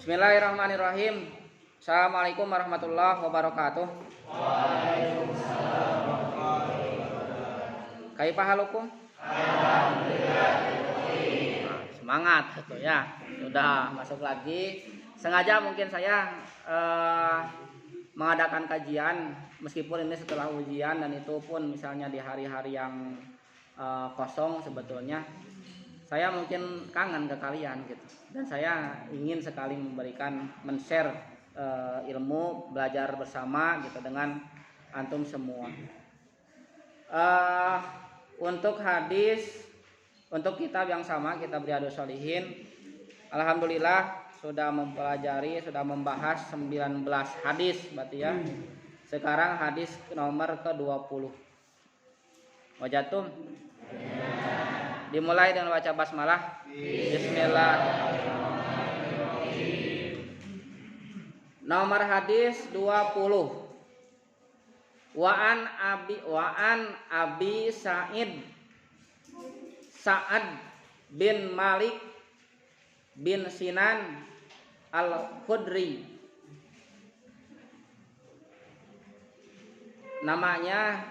Bismillahirrahmanirrahim. Assalamualaikum warahmatullahi wabarakatuh. Kaifa halukum? Alhamdulillah. Semangat gitu ya. Sudah masuk lagi. Sengaja mungkin saya mengadakan kajian meskipun ini setelah ujian, dan itu pun misalnya di hari-hari yang kosong. Sebetulnya saya mungkin kangen ke kalian gitu, dan saya ingin sekali men-share ilmu, belajar bersama gitu dengan antum semua. Untuk hadis, untuk kitab yang sama, kitab Riyadhus Shalihin, alhamdulillah sudah mempelajari, sudah membahas 19 hadis berarti ya. Sekarang hadis nomor ke-20. Wajatum? Dimulai dengan baca basmalah. Bismillahirrahmanirrahim. Nomor hadis 20. Wa an Abi Sa'ad bin Malik bin Sinan Al-Khudri. Namanya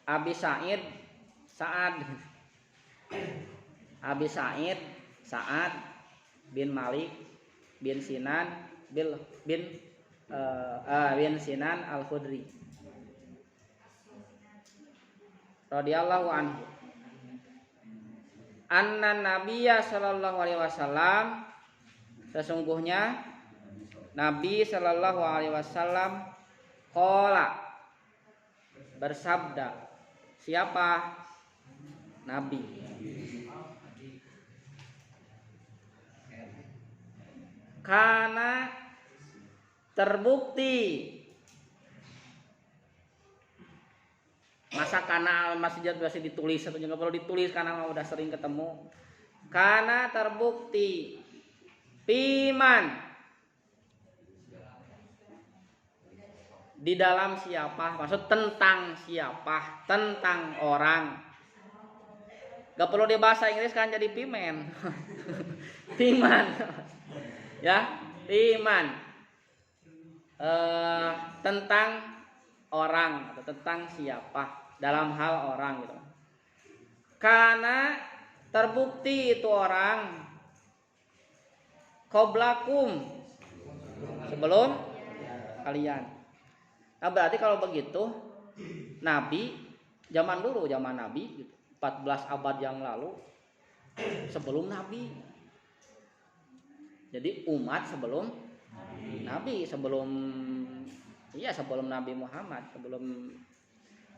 Abi Sa'ad bin Malik bin Sinan bin Sinan Al-Khudri radhiyallahu anhu. Anna Nabiyya sallallahu alaihi wasallam, sesungguhnya Nabi sallallahu alaihi wasallam qala, bersabda. Siapa? Nabi. Karena terbukti, masa karena masih ditulis atau nggak perlu ditulis karena udah sering ketemu. Karena terbukti piman, di dalam siapa, maksud tentang siapa, tentang orang. Gak perlu di bahasa Inggris kan jadi pimen. Piman. Ya, iman tentang orang atau tentang siapa, dalam hal orang gitu. Karena terbukti itu orang qoblakum, sebelum kalian. Nah, berarti kalau begitu Nabi zaman dulu, zaman Nabi gitu, 14 abad yang lalu, sebelum Nabi. Jadi umat sebelum Nabi, sebelum Nabi Muhammad, sebelum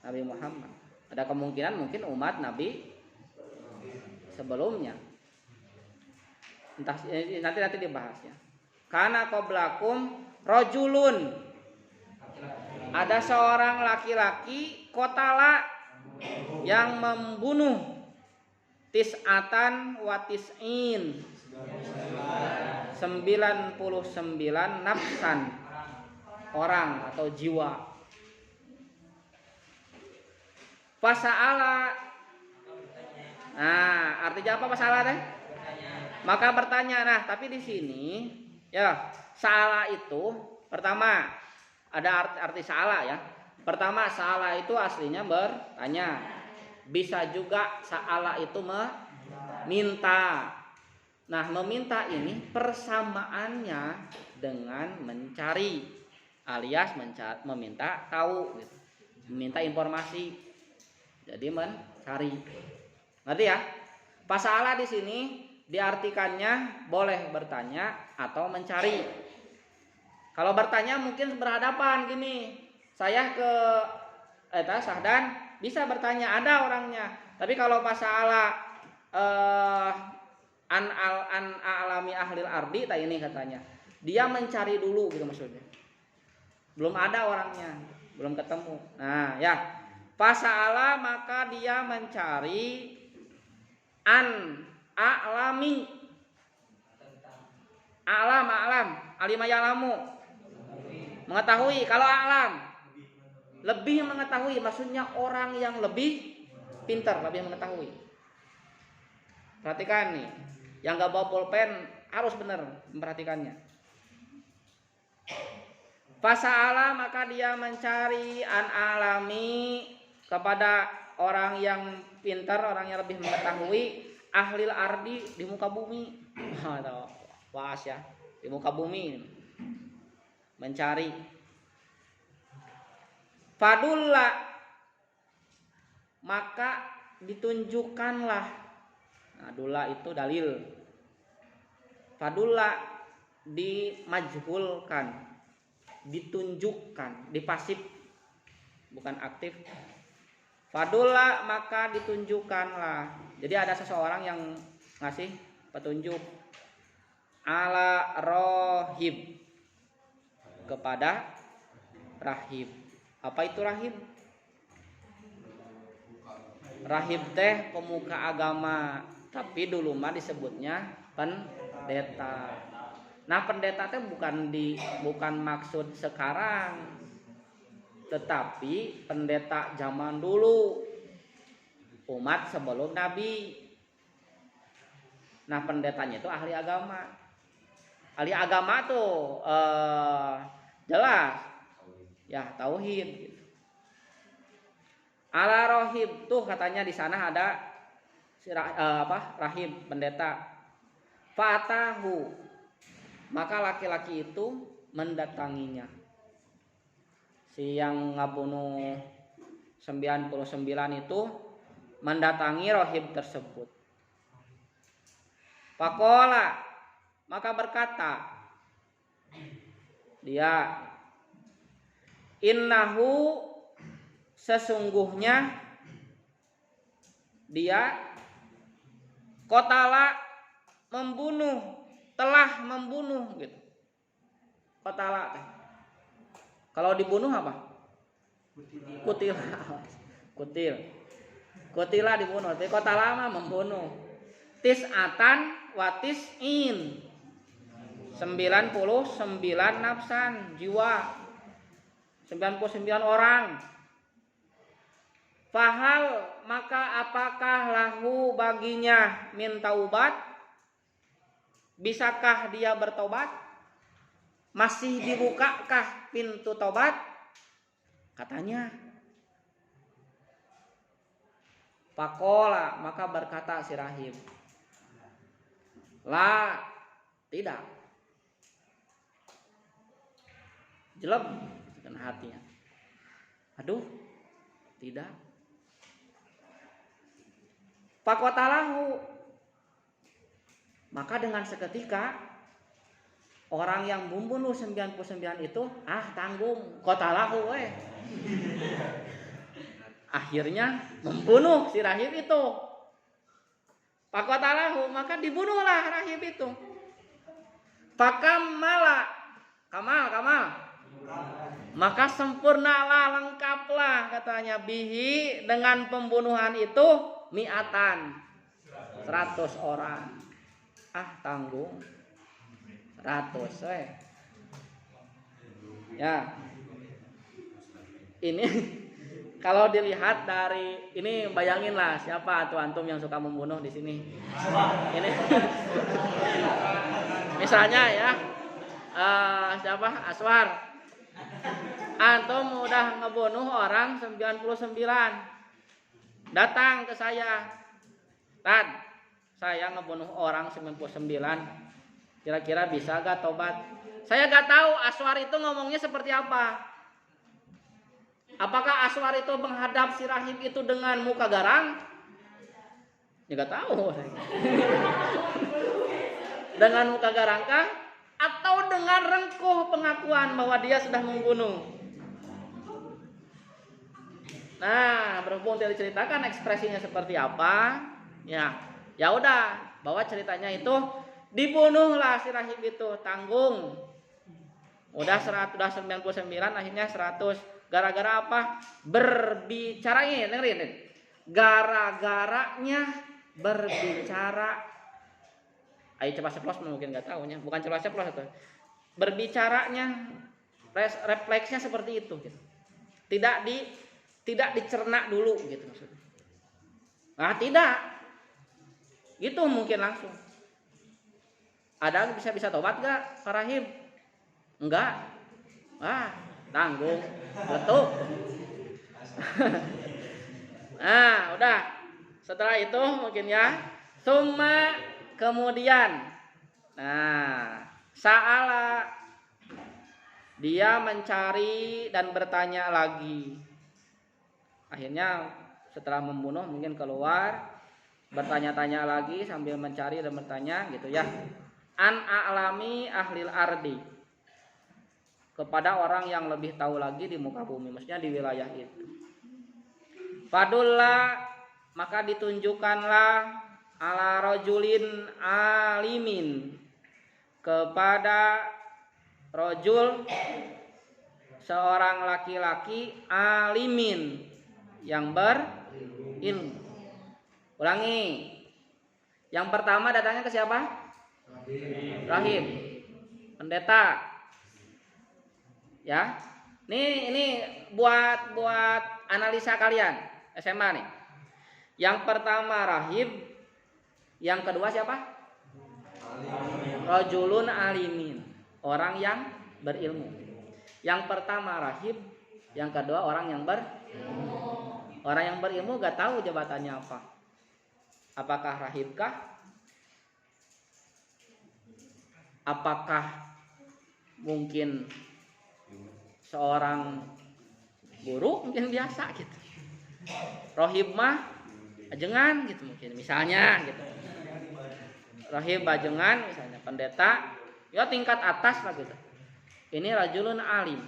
Nabi Muhammad. Ada kemungkinan mungkin umat Nabi sebelumnya. Entah, nanti dibahasnya. Karena qablakum rajulun, ada seorang laki-laki qatala yang membunuh tis'atan wa tis'in, 99 nafsan, orang atau jiwa. Fasa'ala, nah artinya apa fasa'ala teh? Maka bertanya. Nah tapi di sini ya, sa'ala itu pertama ada arti sa'ala ya. Pertama, sa'ala itu aslinya bertanya. Bisa juga sa'ala itu meminta. Nah, meminta ini persamaannya dengan mencari, alias meminta tahu gitu. Meminta informasi. Jadi mencari. Ngerti ya? Pasala di sini diartikannya boleh bertanya atau mencari. Kalau bertanya mungkin berhadapan gini. Saya ke Sahdan bisa bertanya, ada orangnya. Tapi kalau pasala an alami ahlil ardi, tak ini katanya. Dia mencari dulu gitu maksudnya. Belum ada orangnya, belum ketemu. Nah, ya. Pasala maka dia mencari an a'lami, alam alima ya'lamu, mengetahui. Kalau alam lebih mengetahui, maksudnya orang yang lebih pintar, lebih mengetahui. Perhatikan nih, yang gak bawa pulpen harus benar memperhatikannya. Fasa'ala maka dia mencari an alami kepada orang yang pintar, orang yang lebih mengetahui, ahlil ardi di muka bumi. Bahas ya, di muka bumi mencari. Fadulla maka ditunjukkanlah. Nah, dula itu dalil. Fadulla dimajhulkan, ditunjukkan, dipasif bukan aktif. Fadulla maka ditunjukkanlah. Jadi ada seseorang yang ngasih petunjuk ala rohib kepada rahib. Apa itu rahib? Rahib teh pemuka agama, tapi dulu mah disebutnya pendeta. Nah, pendeta teh bukan maksud sekarang, tetapi pendeta zaman dulu, umat sebelum Nabi. Nah, pendetanya itu ahli agama. Ahli agama tuh jelas ya tauhid gitu. Ala rohib tuh katanya di sana ada rahib pendeta. Fatahu maka laki-laki itu mendatanginya. Si yang ngabunuh 99 itu mendatangi rohib tersebut. Faqala maka berkata dia, innahu sesungguhnya dia qatala telah membunuh gitu. Qatala kalau dibunuh apa? Kutila dibunuh. Tapi qatala mah membunuh. Tis'atan wa tis'in 99 nafsan jiwa, 99 orang. Fahal maka apakah lahu baginya min taubat? Bisakah dia bertobat? Masih dibukakah pintu tobat? Katanya. Faqala maka berkata si rahib, la tidak. Jelek dengan hatinya. Aduh, tidak. Faqatalahu maka dengan seketika orang yang membunuh 99 itu tanggung qatalahu akhirnya membunuh si rahib itu. Faqatalahu maka dibunuhlah rahib itu. Fakamala kamal maka sempurnalah, lengkaplah katanya bihi dengan pembunuhan itu mi'atan 100 orang. Tanggung 100 ya. Ini kalau dilihat dari ini, bayanginlah siapa tuh antum yang suka membunuh di sini. Ini misalnya ya siapa? Aswar. Antum udah ngebunuh orang 99. Datang ke saya. Tad, saya ngebunuh orang 99. Kira-kira bisa gak tobat? Saya gak tahu Aswar itu ngomongnya seperti apa. Apakah Aswar itu menghadap si rahib itu dengan muka garang? Ya gak tahu. Dengan muka garang kah? Atau dengan rengkuh pengakuan bahwa dia sudah membunuh? Nah, berhubung tidak diceritakan ekspresinya seperti apa, ya udah, bahwa ceritanya itu dibunuhlah si rahib itu, tanggung. Udah 99, akhirnya 100. Gara-gara apa? Berbicara ini, dengerin. Gara-garanya berbicara. Ayo coba ceplos mungkin nggak tahunya, bukan coba ceplos itu. Berbicaranya, refleksnya seperti itu. Gitu. Tidak dicerna dulu gitu maksudnya. Tidak. Gitu mungkin langsung. Ada bisa tobat gak Pak Rahim? Enggak. Tanggung, betul. Nah, udah. Setelah itu mungkin ya, summa kemudian. Nah, sa'ala dia mencari dan bertanya lagi. Akhirnya setelah membunuh mungkin keluar, bertanya-tanya lagi sambil mencari dan bertanya gitu ya. An a'lami ahlil ardi, kepada orang yang lebih tahu lagi di muka bumi, maksudnya di wilayah itu. Fadulla, maka ditunjukkanlah ala rojulin alimin, kepada rojul seorang laki-laki alimin yang berilmu. Ulangi. Yang pertama datangnya ke siapa? Rahib. Pendeta. Ya, ini buat analisa kalian SMA nih. Yang pertama rahib, yang kedua siapa? Rajulun alimin, orang yang berilmu. Yang pertama rahib, yang kedua orang yang berilmu. Orang yang berilmu gak tahu jabatannya apa. Apakah rahibkah? Apakah mungkin seorang guru mungkin biasa gitu. Rohib mah ajengan gitu mungkin misalnya gitu. Rohib ajengan misalnya pendeta ya tingkat atas lah gitu. Ini rajulun alim.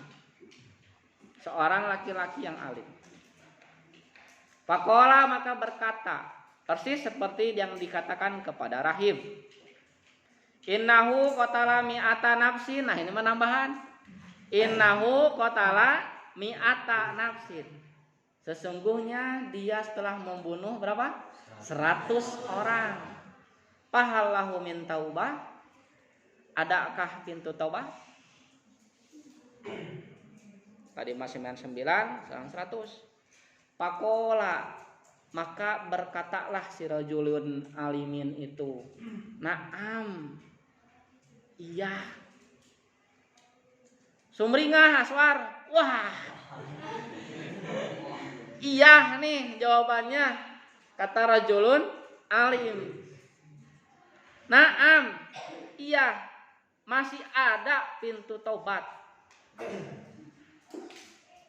Seorang laki-laki yang alim. Faqala maka berkata persis seperti yang dikatakan kepada rahib. Innahu qatala mi'ata nafsin. Nah ini menambahan. Innahu qatala mi'ata nafsin. Sesungguhnya dia setelah membunuh berapa? 100 orang. Fahallahu min taubah. Adakah pintu taubah? Tadi masih 99, sekarang 100. Pakola, maka berkatalah si rajulun alimin itu. Naam. Iya. Sumringah aswar. Wah. Iya nih jawabannya, kata rajulun alim. Naam. Iya. Masih ada pintu taubat.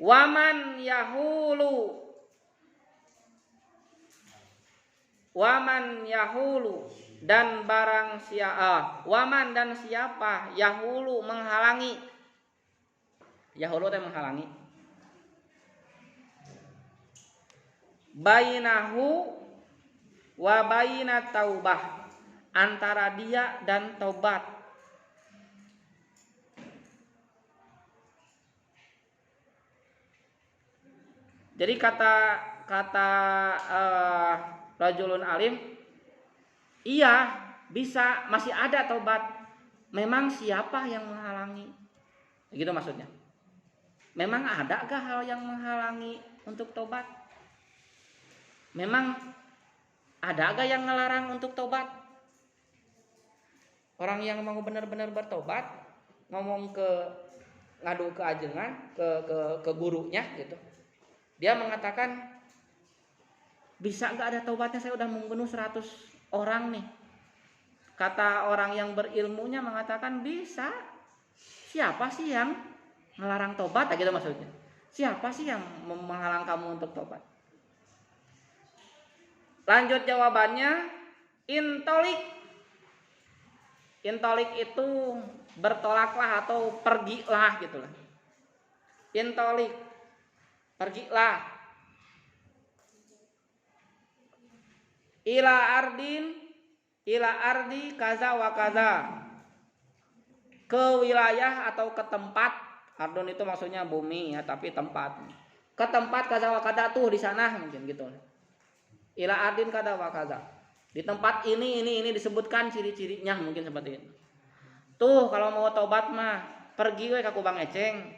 Waman yahulu. Waman yahulu, dan barang siapa, waman dan siapa yahulu menghalangi. Yahulu itu menghalangi. Bainahu wa baina taubah, antara dia dan taubat. Jadi kata rajulun alim, iya bisa, masih ada taubat. Memang siapa yang menghalangi? Gitu maksudnya. Memang adakah hal yang menghalangi untuk taubat? Memang adakah yang melarang untuk taubat? Orang yang mau benar-benar bertobat, ngadu ke ajengan, ke gurunya gitu. Dia mengatakan, bisa gak ada taubatnya, saya udah membunuh 100 orang nih. Kata orang yang berilmunya mengatakan bisa. Siapa sih yang melarang tobat? Gitu maksudnya. Siapa sih yang menghalang kamu untuk tobat? Lanjut jawabannya, intolik. Intolik itu bertolaklah atau pergilah gitulah. Intolik, pergilah. Ila ardi kaza wa kaza, ke wilayah atau ke tempat. Ardun itu maksudnya bumi ya, tapi tempat. Ke tempat kaza wa kaza tuh di sana mungkin gitu. Ila ardin kaza wa kaza, di tempat ini disebutkan ciri-cirinya mungkin seperti itu. Tuh kalau mau tobat mah pergi we ke Kubang Eceng.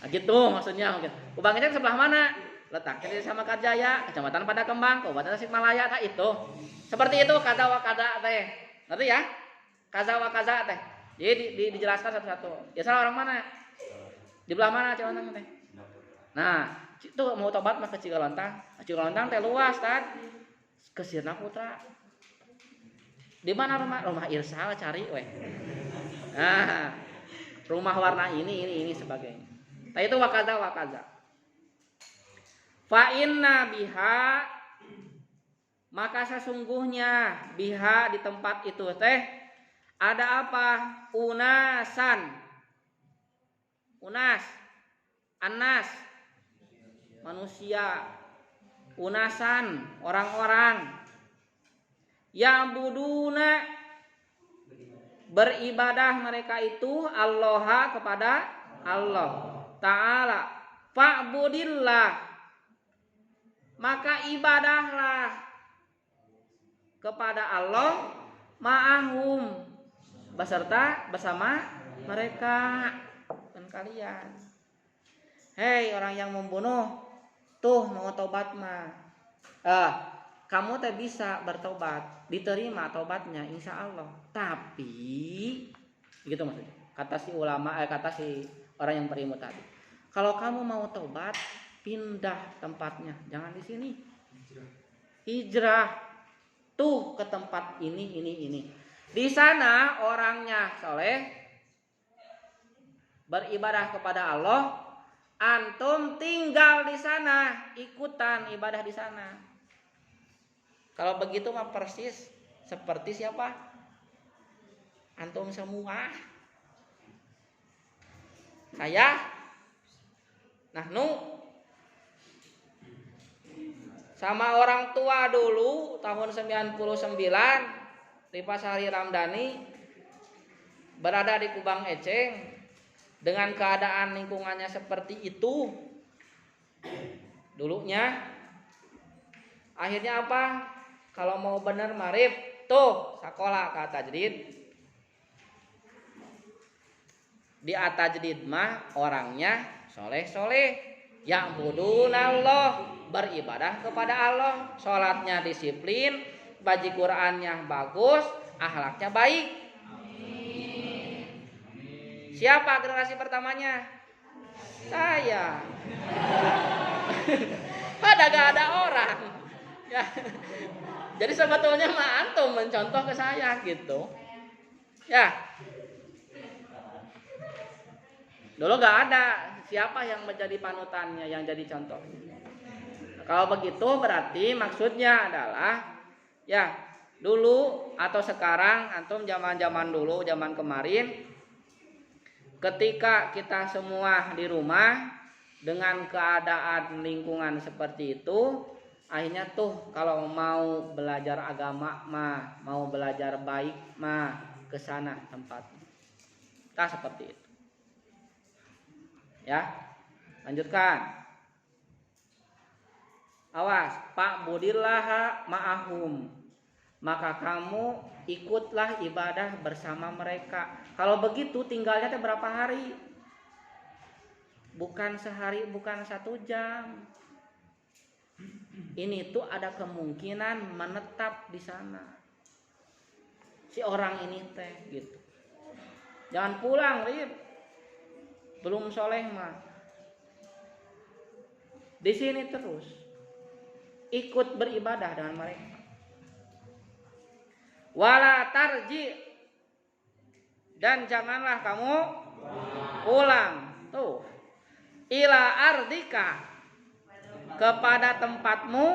Nah, gitu maksudnya mungkin. Kubang Eceng sebelah mana? Letaknya di Sama Karjaya, Kecamatan Padakembang, Kabupaten Tasikmalaya, itu. Seperti itu kaza wa kaza teh. Ngerti ya? Kaza wa kaza teh. Jadi dijelaskan satu-satu. Ya salah orang mana? Di belah mana Cigalontang teh? Nah, itu mau tobat mah ke Cigalontang. Cigalontang teh luas kan. Ke Sirna Putra. Di mana rumah? Rumah Irsal cari weh. Nah, rumah warna ini sebagainya. Nah itu wakaza. Fa inna biha, maka sesungguhnya biha di tempat itu teh ada apa? Unasan. Unas, anas, manusia. Unasan, orang-orang. Yang buduna, beribadah mereka itu Allah kepada Allah Ta'ala. Fa'budillah, maka ibadahlah kepada Allah ma'ahum, bersama mereka dan kalian. Hei orang yang membunuh, tuh mau tobat mah. Kamu teh bisa bertobat, diterima tobatnya insya Allah. Tapi gitu maksudnya. Kata si ulama, kata si orang yang berilmu tadi. Kalau kamu mau tobat, pindah tempatnya, jangan di sini. Hijrah tuh ke tempat ini. Di sana orangnya soleh, beribadah kepada Allah. Antum tinggal di sana, ikutan ibadah di sana. Kalau begitu mah persis seperti siapa? Antum semua. Saya, nahnu, sama orang tua dulu tahun 99 di Pasari Ramdhani berada di Kubang Eceng dengan keadaan lingkungannya seperti itu dulunya. Akhirnya apa? Kalau mau bener marif tuh sekolah ke Tajdid. Di Tajdid mah orangnya soleh, yang budunallah, beribadah kepada Allah, sholatnya disiplin, baji Qur'annya bagus, akhlaknya baik. Siapa generasi pertamanya? Saya. Pada gak ada orang. Ya. Jadi sebetulnya mah antum mencontoh ke saya gitu. Ya. Dulu gak ada siapa yang menjadi panutannya, yang jadi contoh. Kalau begitu berarti maksudnya adalah ya dulu atau sekarang antum zaman dulu, zaman kemarin, ketika kita semua di rumah dengan keadaan lingkungan seperti itu, akhirnya tuh kalau mau belajar agama mah, mau belajar baik mah ke sana tempatnya. Nah, seperti itu. Ya. Lanjutkan. Awas, Pak Budillaha ma'ahum. Maka kamu ikutlah ibadah bersama mereka. Kalau begitu tinggalnya teh berapa hari? Bukan sehari, bukan 1 jam. Ini tuh ada kemungkinan menetap di sana. Si orang ini teh gitu. Jangan pulang, Rip. Belum soleh mah. Di sini terus. Ikut beribadah dengan mereka. Wala tarji, dan janganlah kamu pulang. Tuh. Ila ardika, kepada tempatmu,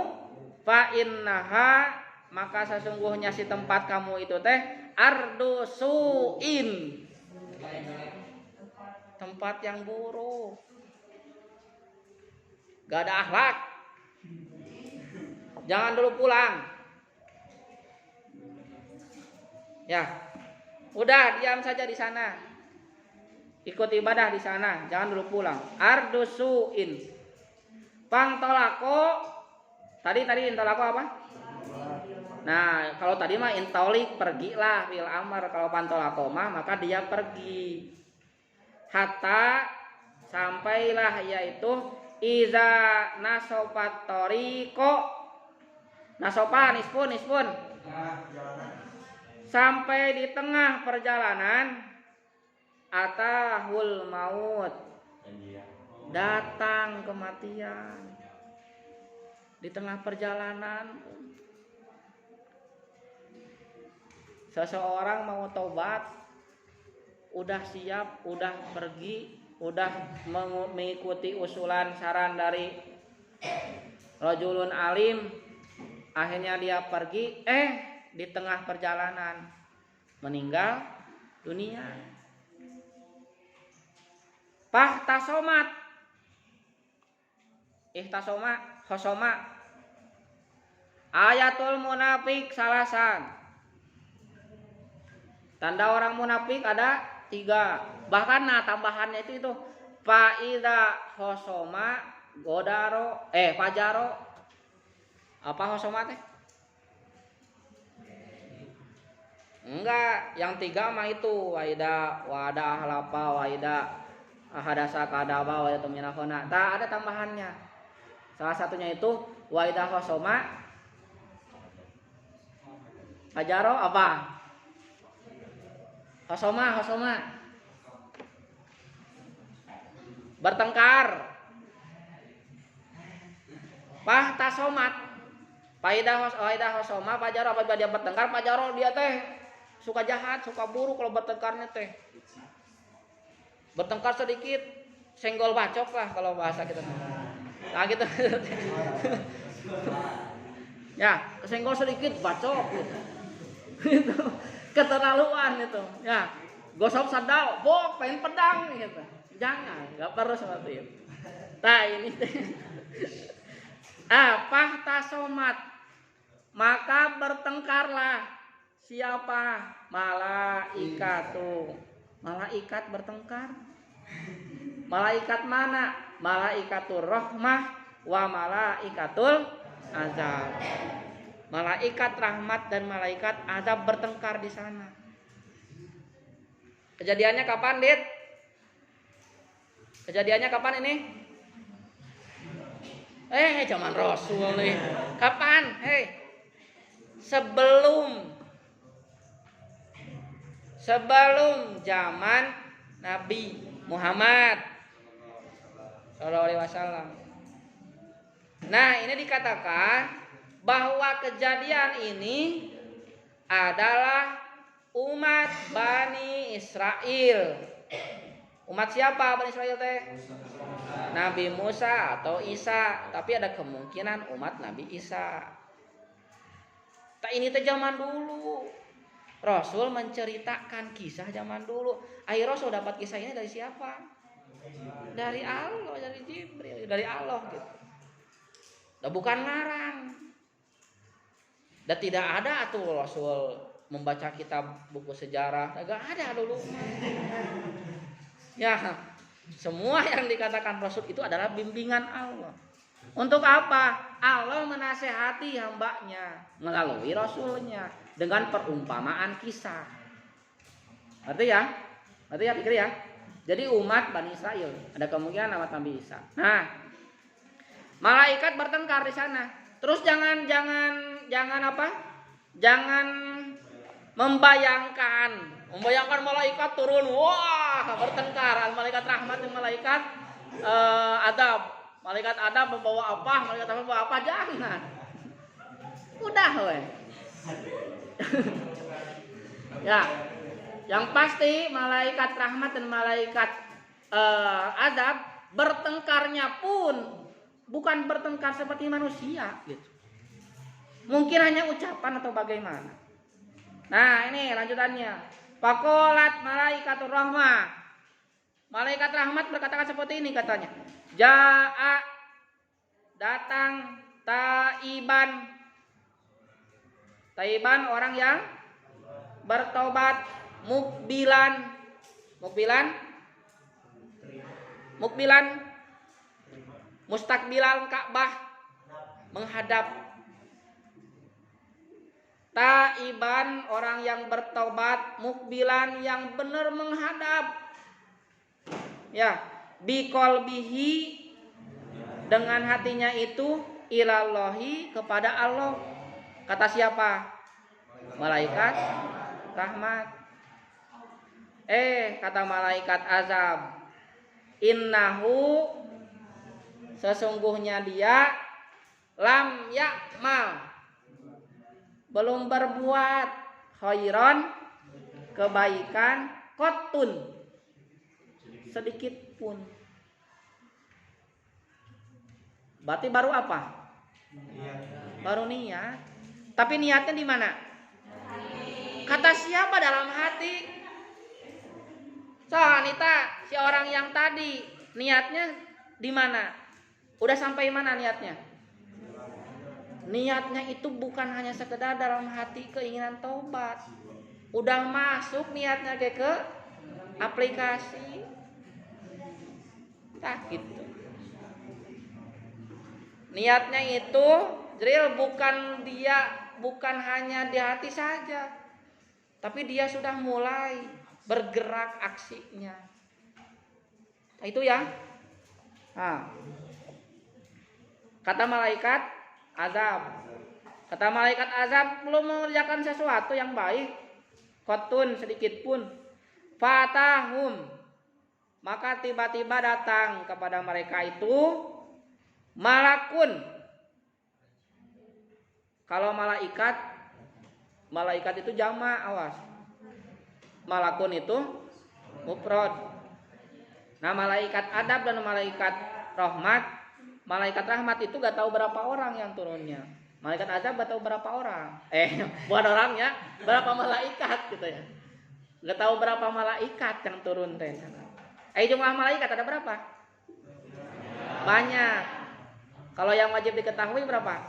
fa innaha, maka sesungguhnya si tempat kamu itu teh ardu su'in, tempat yang buruk, gak ada akhlak. Jangan dulu pulang. Ya, udah diam saja di sana. Ikut ibadah di sana, jangan dulu pulang. Ardu su'in. Pangtolako, tadi intolako apa? Nah, kalau tadi mah intolik, pergilah fil amar. Kalau pantolako mah maka dia pergi. Hatta, sampailah, yaitu iza nasopat toriko. Nasopa, nispun. Sampai di tengah perjalanan, atahul maut, Datang kematian di tengah perjalanan. Seseorang mau taubat, udah siap, udah pergi, udah mengikuti usulan saran dari rajulun alim, akhirnya dia pergi, di tengah perjalanan meninggal dunia. Pahtasomat, khosoma. Ayatul munafik salasan. Tanda orang munafik ada 3. Bahkan tambahannya itu faida khosoma godaro fajaro. Apa khosoma teh? Enggak, yang 3 mah itu waida wada halapa waida hadasa kadaba waida tuminahona. Tak ada tambahannya. Salah satunya itu waida khosoma fajaro apa? Khosoma bertengkar. Pahtasomat faidah khosoma fajaro, apabila dia bertengkar fajaro dia teh suka jahat, suka buruk kalau bertengkarnya teh. Bertengkar sedikit senggol bacok lah kalau bahasa kita. Nah gitu. Ya, senggol sedikit bacok gitu. Itu keterlaluan itu. Ya, gosok sandal, bok pengen pedang gitu. Jangan, enggak perlu seperti itu. Nah, ini pahtasomat, maka bertengkarlah siapa? Malaikat bertengkar. Malaikat mana? Malaikatur rahmah wa malaikatul azab. Malaikat rahmat dan malaikat azab bertengkar di sana. Kejadiannya kapan, Dit? Kejadiannya kapan ini? Zaman Rasul nih. Kapan? Sebelum zaman Nabi Muhammad Sallallahu Alaihi Wasallam. Nah, ini dikatakan bahwa kejadian ini adalah umat Bani Israel. Umat siapa Bani Israel teh? Nabi Musa atau Isa, tapi ada kemungkinan umat Nabi Isa. Ini teh zaman dulu. Rasul menceritakan kisah zaman dulu. Rasul dapat kisah ini dari siapa? Dari Allah, dari Jibril, dari Allah gitu. Dan bukan ngarang. Dan tidak ada tuh Rasul membaca kitab buku sejarah, enggak ada dulu. Ya, semua yang dikatakan Rasul itu adalah bimbingan Allah. Untuk apa? Allah menasehati hambanya melalui Rasulnya dengan perumpamaan kisah. Ngerti ya? Pikir ya. Jadi umat Bani Israel ada kemungkinan umat Nabi Isa. Nah, malaikat bertengkar di sana. Terus jangan apa? Jangan membayangkan malaikat turun, wah bertengkar, malaikat rahmat dan malaikat adab. Malaikat adab membawa apa? Malaikat rahmat membawa apa? Jangan. Udah weh. Ya. Yang pasti malaikat rahmat dan malaikat azab bertengkarnya pun bukan bertengkar seperti manusia gitu. Mungkin hanya ucapan atau bagaimana. Nah, ini lanjutannya. Faqalat malaikatur rahmah. Malaikat rahmat berkata seperti ini katanya. Jaa datang taiban. Taiban orang yang bertobat, mukbilan mustakbilan Ka'bah, menghadap. Taiban orang yang bertobat, mukbilan yang benar menghadap. Ya, biqalbihi dengan hatinya itu ilallahi kepada Allah. Kata siapa? Malaikat rahmat. Kata malaikat azab. innahu sesungguhnya dia lam ya'mal belum berbuat khairon kebaikan qotun sedikit pun. Berarti baru apa? Baru niat. Tapi niatnya di mana? Kata siapa? Dalam hati. So, Anita, si orang yang tadi niatnya di mana? Udah sampai mana niatnya? Niatnya itu bukan hanya sekedar dalam hati keinginan taubat. Udah masuk niatnya ke aplikasi. Tak gitu. Niatnya itu drill bukan hanya di hati saja. Tapi dia sudah mulai bergerak aksinya. Nah, itu ya. Nah. Kata malaikat azab. Kata malaikat azab belum mengerjakan sesuatu yang baik. Qotun sedikit pun. Fatahum. Maka tiba-tiba datang kepada mereka itu malakun. Kalau malaikat itu jamak, awas. Malakun itu mufrad. Nah, malaikat adab dan malaikat rahmat. Malaikat rahmat itu gak tahu berapa orang yang turunnya. Malaikat azab gak tahu berapa orang. Bukan orangnya, berapa malaikat gitu ya. Gak tahu berapa malaikat yang turun teh. Jumlah malaikat ada berapa? Banyak. Kalau yang wajib diketahui berapa?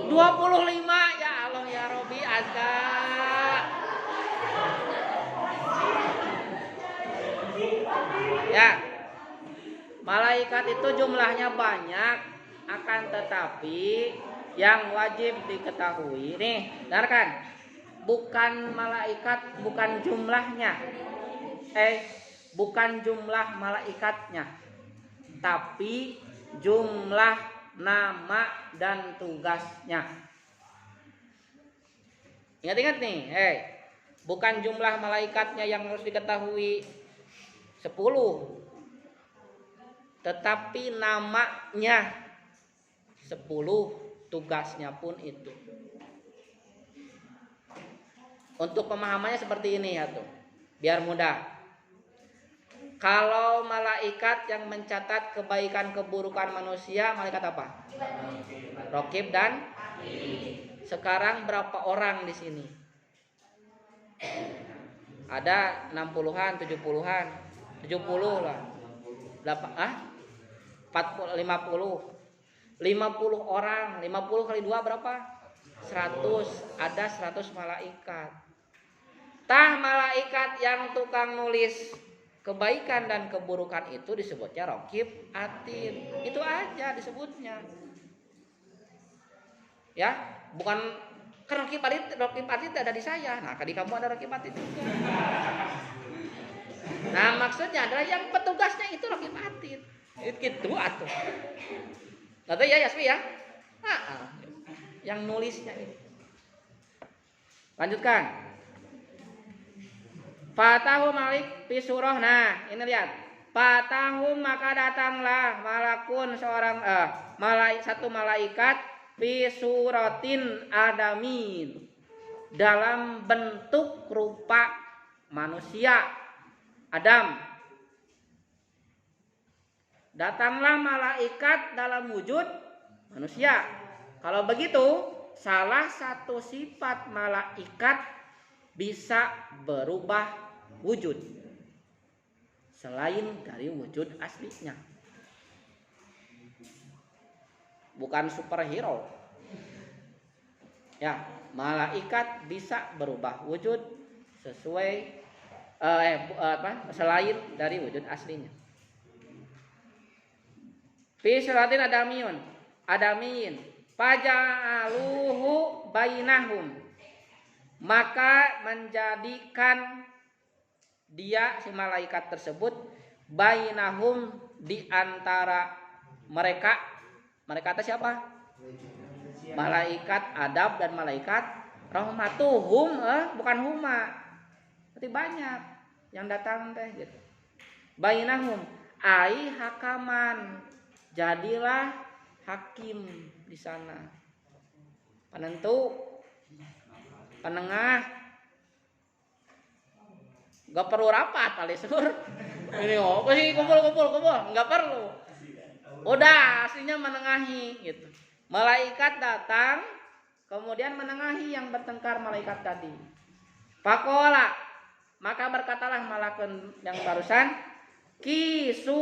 25. Ya Allah ya Robi azza. Ya. Malaikat itu jumlahnya banyak, akan tetapi yang wajib diketahui nih, dengarkan. Bukan malaikat, bukan jumlahnya. Bukan jumlah malaikatnya. Tapi jumlah nama dan tugasnya. Ingat-ingat nih, bukan jumlah malaikatnya yang harus diketahui 10, tetapi namanya 10, tugasnya pun itu. Untuk pemahamannya seperti ini ya tuh, biar mudah. Kalau malaikat yang mencatat kebaikan keburukan manusia, malaikat apa? Raqib dan sekarang berapa orang di sini? Ada 60-an, 70-an, 70 lah. 50 orang, 50 kali 2 berapa? 100. Ada 100 malaikat. Malaikat yang tukang nulis kebaikan dan keburukan itu disebutnya Raqib Atid. Itu aja disebutnya. Ya, bukan kan Raqib Atid ada di saya. Nah, di kamu ada Raqib Atid juga. Nah, maksudnya adalah yang petugasnya itu Raqib Atid. Itu atuh. Tahu ya Yasmi ya? Yang nulisnya itu. Lanjutkan. Fatahum malik fi surah. Nah, ini lihat. Fatahum maka datanglah malakun seorang satu malaikat fi suratin adamin, dalam bentuk rupa manusia Adam. Datanglah malaikat dalam wujud manusia. Kalau begitu, salah satu sifat malaikat bisa berubah wujud selain dari wujud aslinya. Bukan superhero. Ya, malaikat bisa berubah wujud sesuai selain dari wujud aslinya. Fi suratin adamiyin faja'aluhu bainahum, maka menjadikan dia si malaikat tersebut bainahum, di antara mereka. Mereka itu siapa? Malaikat adab dan malaikat rahmatuhum, bukan huma. Berarti banyak yang datang teh gitu. bainahum ai hakaman, jadilah hakim di sana, penentu, penengah. Gak perlu rapat alisur. Ini apa sih kumpul, nggak perlu. Udah aslinya menengahi gitu. Malaikat datang, kemudian menengahi yang bertengkar malaikat tadi. Pakola, maka berkatalah malaikat yang barusan, kisu.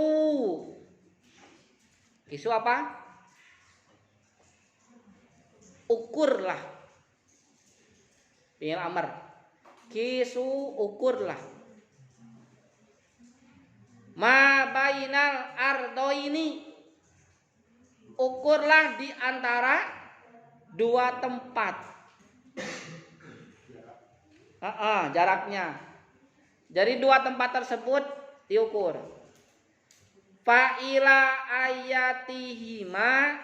Kisu apa? Ukurlah. Fi'il amr. Kisu, ukurlah. Ma bainal ardoini, ukurlah di antara dua tempat. Jaraknya. Jadi dua tempat tersebut diukur. Fa'ila ayatihima,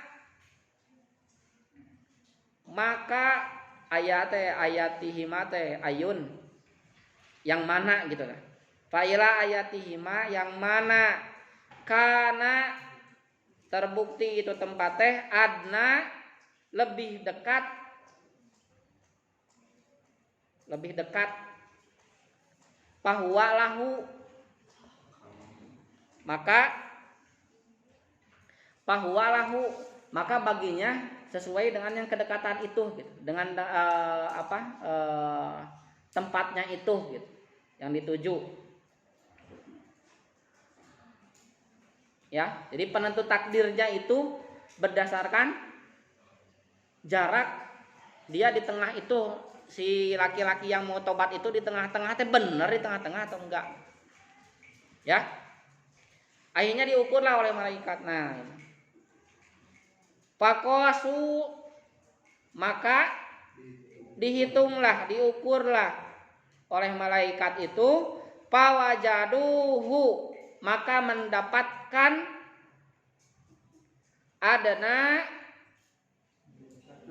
maka ayatihima teh ayun, yang mana gitu lah. Fa'ila ayatihima, yang mana, karena terbukti itu tempat teh adna, lebih dekat, bahwa lahu, maka baginya sesuai dengan yang kedekatan itu gitu. Dengan tempatnya itu gitu, yang dituju. Ya, jadi penentu takdirnya itu berdasarkan jarak dia di tengah itu, si laki-laki yang mau tobat itu di tengah-tengah, bener di tengah-tengah atau enggak. Ya. Akhirnya diukurlah oleh malaikat. Nah, fakosu, maka dihitunglah, diukurlah oleh malaikat itu, fawajaduhu, maka mendapatkan adana,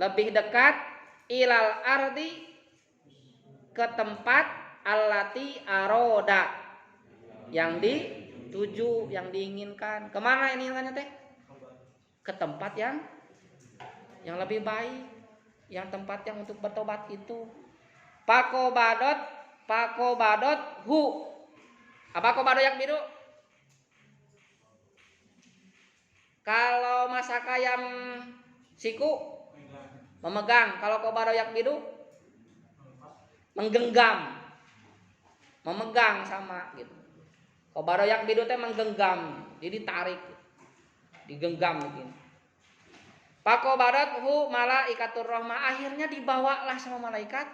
lebih dekat, ilal ardi, ke tempat, allati aroda, yang dituju, yang diinginkan. Kemana ini inginkannya teh? Ke tempat yang lebih baik, yang tempat yang untuk bertobat itu. Pakobadot hu. Apa kobado yang biru? Kalau masaka yang siku memegang, kalau kobado yang biru menggenggam, memegang sama gitu. Kobado yang biru teh menggenggam, jadi tarik, digenggam begini. Pakobadot hu malaikatur rahmah, akhirnya dibawalah sama malaikat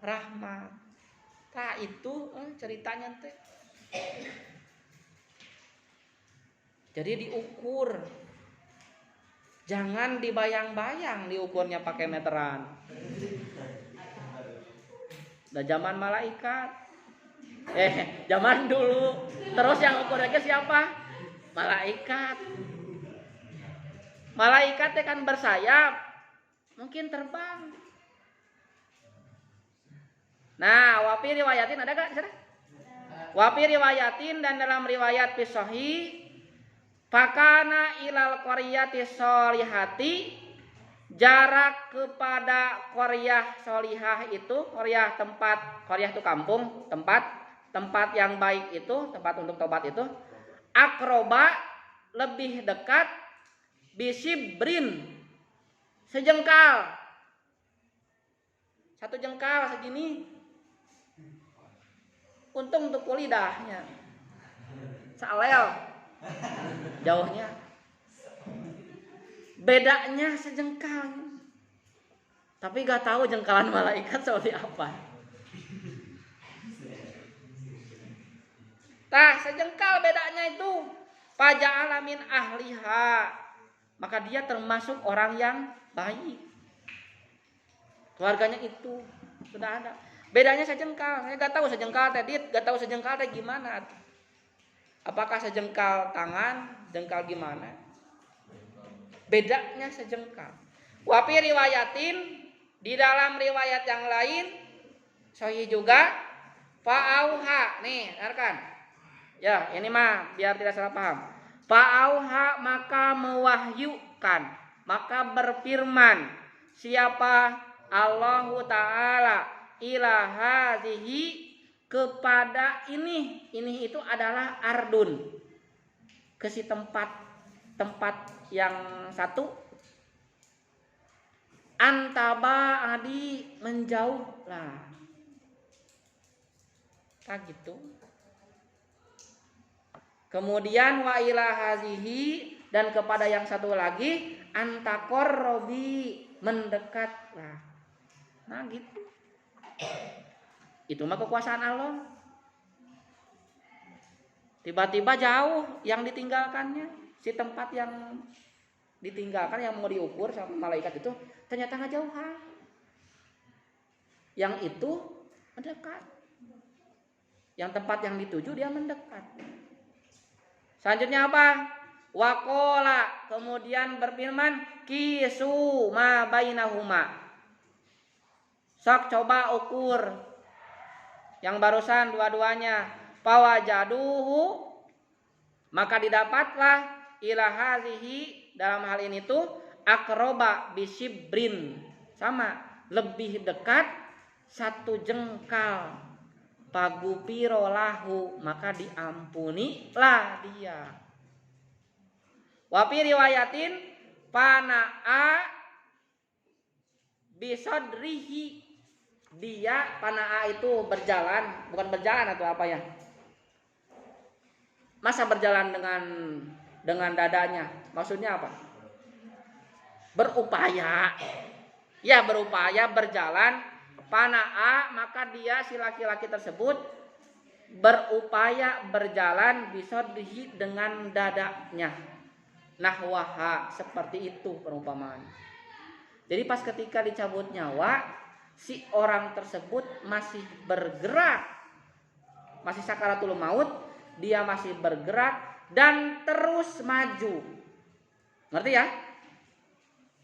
rahmat. Nah itu ceritanya teh. Jadi diukur, jangan dibayang-bayang diukurnya pakai meteran. Udah zaman malaikat, zaman dulu. Terus yang ukurnya siapa? Malaikat. Malaikat kan bersayap, mungkin terbang. Nah, wafi riwayatin ada gak? Wafi riwayatin, dan dalam riwayat fi sahih, fakana ilal qaryati sholihati, jarak kepada qaryah sholihah itu, qaryah tempat, qaryah itu kampung, tempat yang baik itu, tempat untuk tobat itu, akroba, lebih dekat, bisibrin, sejengkal, satu jengkal segini. Untung untuk lidahnya, salel jauhnya, bedanya sejengkal. Tapi gak tahu jengkalan malaikat seperti apa. Tah sejengkal bedanya itu, faja'ala min ahliha, maka dia termasuk orang yang baik. Keluarganya itu sudah ada. Bedanya sejengkal. Saya gak tahu sejengkal tadi, gak tahu sejengkal tadi gimana. Apakah sejengkal tangan, jengkal gimana? Bedanya sejengkal. Wafi riwayatin, di dalam riwayat yang lain sahih juga, fa'auha, nih dengarkan. Ya, ini mah biar tidak salah paham. Fa'auha maka mewahyukan, maka berfirman siapa Allahu Ta'ala ila hadhihi kepada ini itu adalah ardun, ke si tempat yang satu, antaba adi menjauhlah, tak gitu. Kemudian wa ila hazihi dan kepada yang satu lagi antaqarrabi mendekatlah. Nah gitu. Itu mah kekuasaan Allah. Tiba-tiba jauh yang ditinggalkannya, si tempat yang ditinggalkan yang mau diukur sama malaikat itu ternyata nggak jauhan. Yang itu mendekat. Yang tempat yang dituju dia mendekat. Selanjutnya apa? Waqala kemudian berfirman kisu ma bainahuma. Sok coba ukur yang barusan dua-duanya. Fawajaduhu maka didapatlah ila hazihi dalam hal ini tuh akroba bisibrin, sama lebih dekat satu jengkal. Pagupiro lahu maka diampuni lah dia. Wapi riwayatin panaa bisodrihi, dia panaa itu berjalan, bukan berjalan atau apa ya? Masa berjalan dengan dadanya? Maksudnya apa? Berupaya. Ya, berupaya berjalan. Panaa maka dia si laki-laki tersebut berupaya berjalan bisodrihi dengan dadanya. Nahwaha seperti itu perumpamaan. Jadi pas ketika dicabut nyawa, si orang tersebut masih bergerak, masih sakaratul maut, dia masih bergerak dan terus maju. Ngerti ya?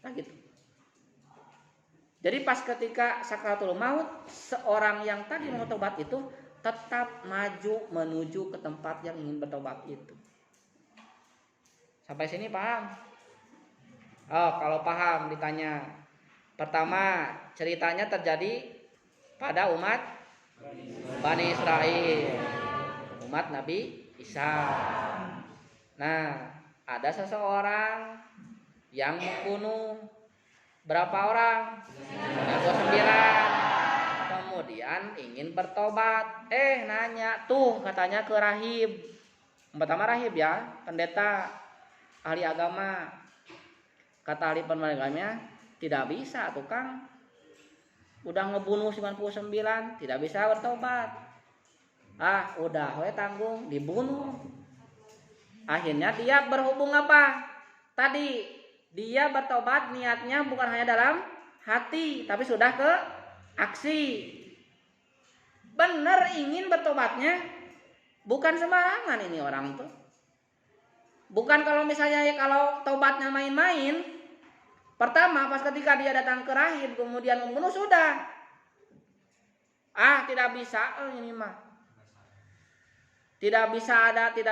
Nah gitu. Jadi pas ketika sakaratul maut, seorang yang tadi mau tobat itu tetap maju menuju ke tempat yang ingin bertobat itu. Sampai sini paham? Oh, kalau paham ditanya. Pertama, ceritanya terjadi pada umat Bani Israel, umat Nabi Isa. Nah, ada seseorang yang membunuh berapa orang? 99. Kemudian ingin bertobat. Nanya tuh katanya ke rahib. Pertama rahib ya, pendeta, ahli agama. Kata ahli agamanya, tidak bisa tuh Kang. Udah ngebunuh 99, tidak bisa bertobat. Udah we tanggung, dibunuh. Akhirnya dia berhubung apa? Tadi dia bertobat niatnya bukan hanya dalam hati, tapi sudah ke aksi. Benar ingin bertobatnya, bukan sembarangan ini orang tuh. Bukan kalau misalnya kalau tobatnya main-main. Pertama pas ketika dia datang ke rahib kemudian membunuh sudah. Tidak bisa ini mah. Tidak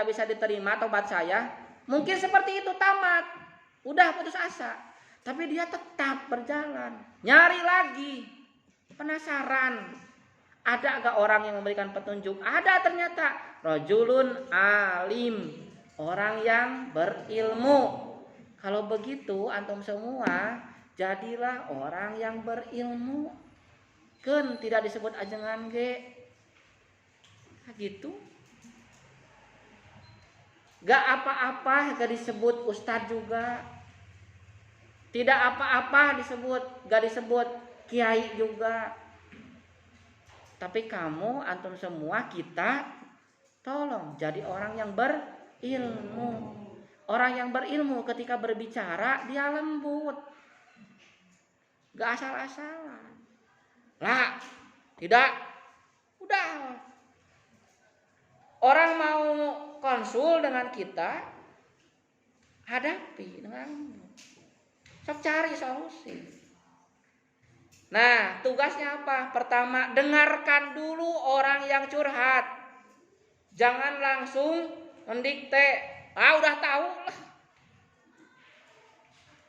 bisa diterima tobat saya. Mungkin seperti itu tamat. Udah putus asa, tapi dia tetap berjalan, nyari lagi, penasaran. Ada gak orang yang memberikan petunjuk? Ada ternyata. Rajulun alim, orang yang berilmu. Kalau begitu antum semua jadilah orang yang berilmu. Kan tidak disebut ajengan ge. Gitu. Gak apa-apa gak disebut ustadz juga. Tidak apa-apa gak disebut kiai juga. Tapi kamu, antum semua, kita tolong jadi orang yang berilmu. Orang yang berilmu ketika berbicara dia lembut. Gak asal-asalan. Lah, tidak. Udah. Orang mau konsul dengan kita, hadapi dengan sok cari solusi. Nah, tugasnya apa? Pertama, dengarkan dulu orang yang curhat. Jangan langsung mendikte. Udah tahu lah.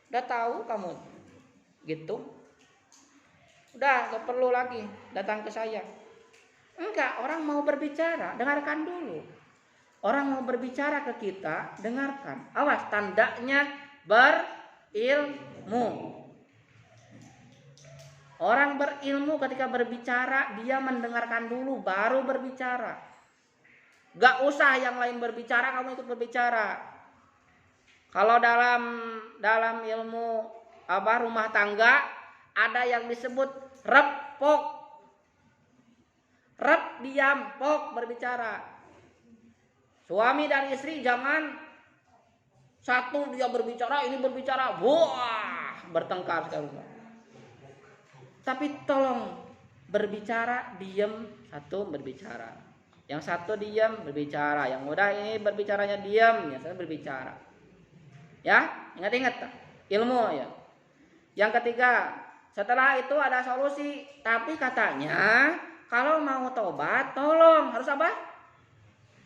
Udah tahu kamu. Gitu. Udah gak perlu lagi datang ke saya. Enggak, orang mau berbicara, dengarkan dulu. Orang mau berbicara ke kita, dengarkan. Awas, tandanya berilmu. Orang berilmu ketika berbicara, dia mendengarkan dulu, baru berbicara. Gak usah yang lain berbicara, kamu ikut berbicara. Kalau dalam ilmu rumah tangga, ada yang disebut repok. Rep, diam, pok, berbicara. Suami dan istri jangan satu dia berbicara, ini berbicara, wah, bertengkar sekali. Tapi tolong berbicara, diam, satu berbicara. Yang satu diam, berbicara. Yang udah ini berbicaranya diam, yang satu berbicara. Ya, ingat-ingat ilmu ya. Yang ketiga, setelah itu ada solusi, tapi katanya kalau mau tobat, tolong harus apa?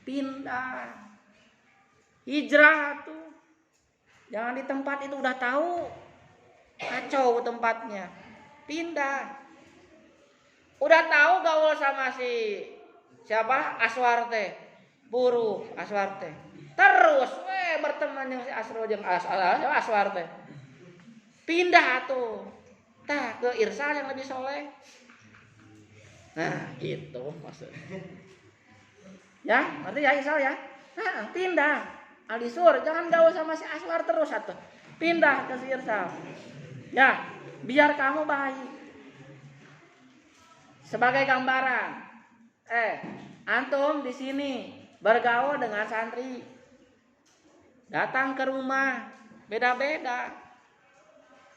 Pindah. Hijrah tuh. Jangan di tempat itu udah tahu kacau tempatnya. Pindah. Udah tahu gaul sama siapa? Aswarte. Buruk Aswarte. Terus berteman dengan si Asro jeung Aswarte. Pindah tuh. Tah ke Irsal yang lebih soleh. Nah, gitu maksudnya. Ya, ngerti ya Irsal ya? Nah, pindah. Alisur, jangan gaul sama si Aswar terus atuh. Pindah ke si Irsal. Ya, biar kamu baik. Sebagai gambaran, antum di sini bergaul dengan santri. Datang ke rumah, beda-beda.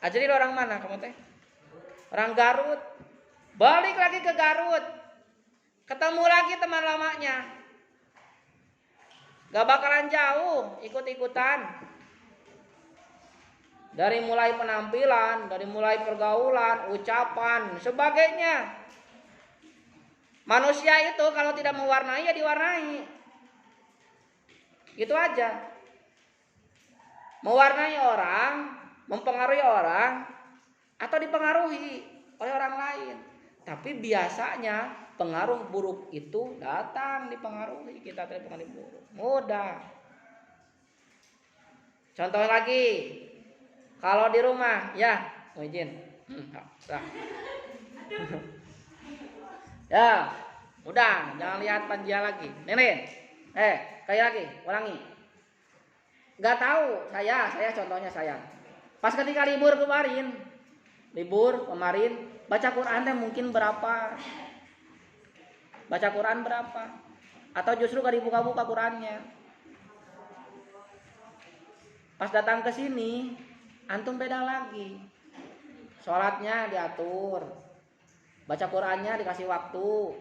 Ajri orang mana kamu teh? Orang Garut. Balik lagi ke Garut. Ketemu lagi teman lamanya. Gak bakalan jauh ikut-ikutan. Dari mulai penampilan, dari mulai pergaulan, ucapan, sebagainya. Manusia itu kalau tidak mewarnai ya diwarnai. Gitu aja. Mewarnai orang, mempengaruhi orang, atau dipengaruhi oleh orang lain. Tapi biasanya pengaruh buruk itu datang dipengaruhi, kita terpengaruh buruk. Mudah. Contoh lagi, kalau di rumah, ya, mau izin. Ya, udah, jangan lihat panjang lagi. Nenek, kayak lagi, ulangi. Gak tahu, saya contohnya saya. Pas ketika libur kemarin, baca Quran mungkin berapa? Baca Quran berapa? Atau justru gak dibuka-buka Qurannya? Pas datang ke sini, antum beda lagi. Sholatnya diatur, baca Qurannya dikasih waktu.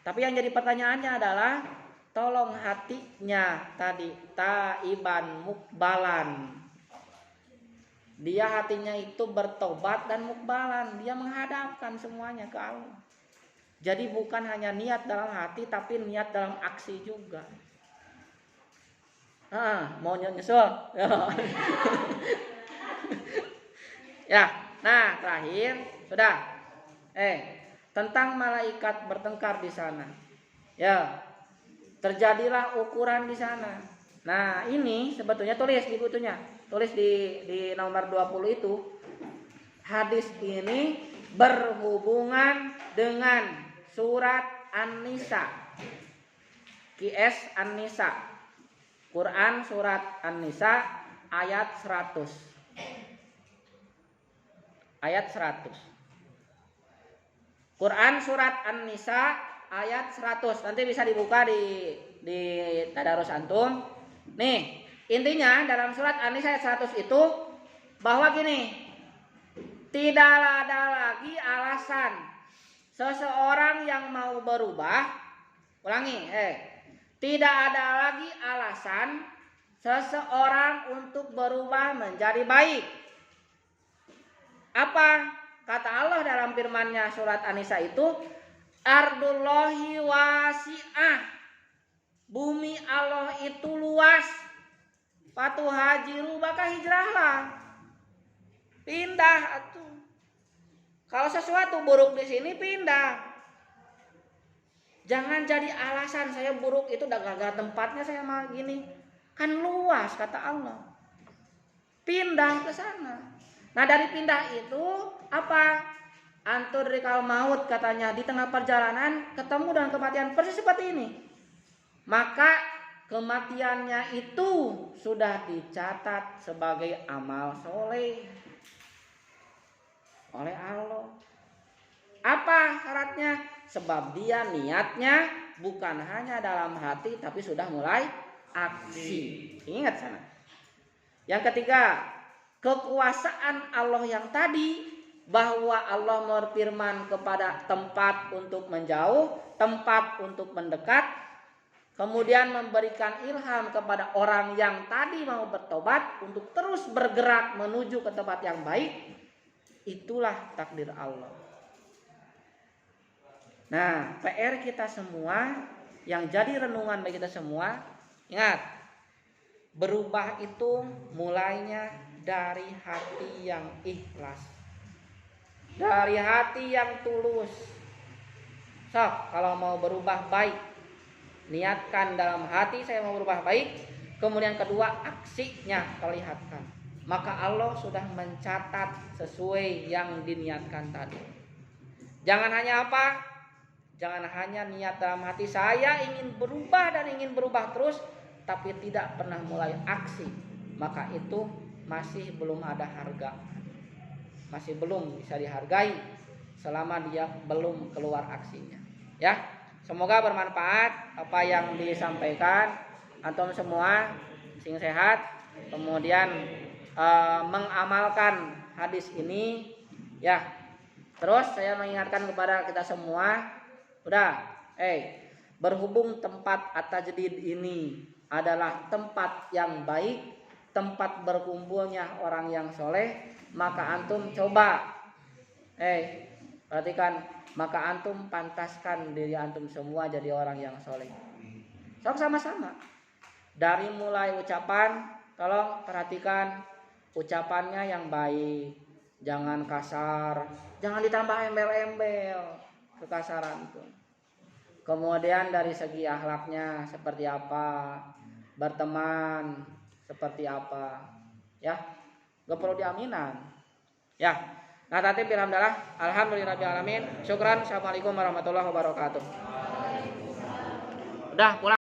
Tapi yang jadi pertanyaannya adalah, tolong hatinya tadi taiban mukbalan. Dia hatinya itu bertobat dan mukbalan. Dia menghadapkan semuanya ke Allah. Jadi bukan hanya niat dalam hati, tapi niat dalam aksi juga. Mau nyusul? Ya, nah terakhir sudah. Tentang malaikat bertengkar di sana. Ya, terjadilah ukuran di sana. Nah ini sebetulnya tulis di bukunya. Tulis di nomor 20 itu. Hadis ini berhubungan dengan surat An-Nisa. QS An-Nisa. Quran surat An-Nisa ayat 100. Ayat 100. Quran surat An-Nisa ayat 100. Nanti bisa dibuka di tadarus antum. Nih, intinya dalam surat An-Nisa ayat 100 itu bahwa gini, tidak ada lagi alasan seseorang yang mau berubah. Ulangi, tidak ada lagi alasan seseorang untuk berubah menjadi baik. Apa kata Allah dalam firman-Nya surat An-Nisa itu? Ardullahi wasi'ah. Bumi Allah itu luas. Fatuhajiru, maka hijrahlah. Pindah atuh. Kalau sesuatu buruk di sini pindah. Jangan jadi alasan saya buruk itu udah gagal tempatnya saya mah gini. Kan luas kata Allah. Pindah ke sana. Nah dari pindah itu apa? Antur rikal maut katanya, di tengah perjalanan ketemu dengan kematian persis seperti ini. Maka kematiannya itu sudah dicatat sebagai amal soleh oleh Allah. Apa syaratnya? Sebab dia niatnya bukan hanya dalam hati tapi sudah mulai aksi. Ingat sana. Yang ketiga, kekuasaan Allah yang tadi, bahwa Allah berfirman kepada tempat untuk menjauh, tempat untuk mendekat, kemudian memberikan ilham kepada orang yang tadi mau bertobat untuk terus bergerak menuju ke tempat yang baik. Itulah takdir Allah. Nah, PR kita semua yang jadi renungan bagi kita semua, ingat, berubah itu mulainya dari hati yang ikhlas, dari hati yang tulus. So, kalau mau berubah baik, niatkan dalam hati saya mau berubah baik. Kemudian kedua, aksinya perlihatkan. Maka Allah sudah mencatat sesuai yang diniatkan tadi. Jangan hanya apa? Jangan hanya niat dalam hati saya ingin berubah dan ingin berubah terus, tapi tidak pernah mulai aksi. Maka itu masih belum ada harga. Masih belum bisa dihargai selama dia belum keluar aksinya. Ya, semoga bermanfaat apa yang disampaikan. Antum semua sing sehat, kemudian mengamalkan hadis ini. Ya, terus saya mengingatkan kepada kita semua, udah, berhubung tempat At-Tajdid ini adalah tempat yang baik, tempat berkumpulnya orang yang soleh, maka antum coba, perhatikan, maka antum pantaskan diri antum semua jadi orang yang soleh. Sok sama-sama. Dari mulai ucapan, tolong perhatikan ucapannya yang baik, jangan kasar, jangan ditambah embel-embel kekasaran itu. Kemudian dari segi akhlaknya seperti apa, berteman seperti apa, ya, gak perlu diaminan, ya. Nah tadi alhamdulillah, alhamdulillahirabbil alamin. Syukran. Assalamualaikum warahmatullahi wabarakatuh. Udah pulang.